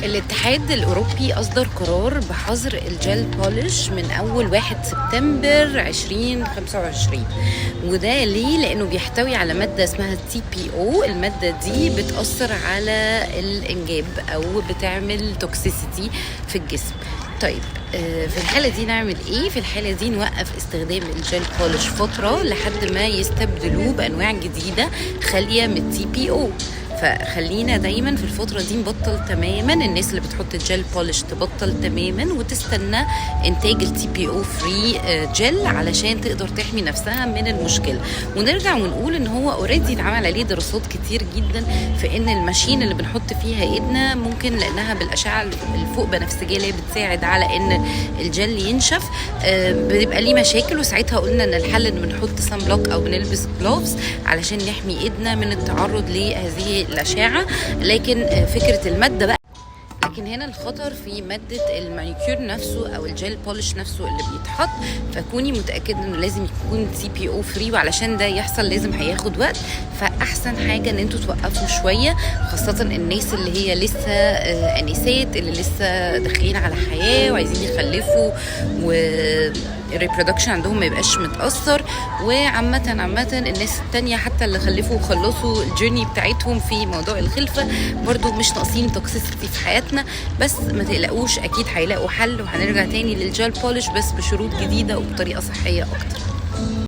الاتحاد الأوروبي أصدر قرار بحظر الجل بولش من أول 1 سبتمبر 2025. وده ليه؟ لأنه بيحتوي على مادة اسمها TPO. المادة دي بتأثر على الإنجاب أو بتعمل توكسيسيتي في الجسم. طيب في الحالة دي نعمل ايه؟ في الحالة دي نوقف استخدام الجل بولش فترة لحد ما يستبدلوه بأنواع جديدة خالية من TPO. فخلينا دايما في الفترة دي نبطل تماما، الناس اللي بتحط الجل بولش تبطل تماما وتستنى انتاج التي بي او فري جل علشان تقدر تحمي نفسها من المشكلة. ونرجع ونقول ان هو اوريدي اتعمل عليه دراسات كتير جدا في ان الماشين اللي بنحط فيها ايدنا ممكن لانها بالاشعة الفوق بنفسجية اللي بتساعد على ان الجل ينشف بيبقى ليه مشاكل. وساعتها قلنا ان الحل ان بنحط سان بلوك او بنلبس جلوفز علشان نحمي ايدنا من التعرض لهذه الأشعة. لكن فكرة المادة بقى، لكن هنا الخطر في مادة المانيكير نفسه أو الجل بولش نفسه اللي بيتحط. فكوني متأكدة إنه لازم يكون تي بي او فري، وعلشان ده يحصل لازم هياخد وقت. فأحسن حاجة إن انتوا توقفوا شوية، خاصة الناس اللي هي لسه أنسات اللي لسه داخلين على حياة وعايزين يخلفوا الريبرودكشن عندهم ما يبقاش متأثر. وعامة الناس التانية حتى اللي خلفوا وخلصوا الجيرني بتاعتهم في موضوع الخلفة برضو مش ناقصين توكسيسيتي في حياتنا. بس ما تقلقوش، أكيد هيلاقوا حل وهنرجع تاني للجل بولش بس بشروط جديدة وبطريقة صحية أكتر.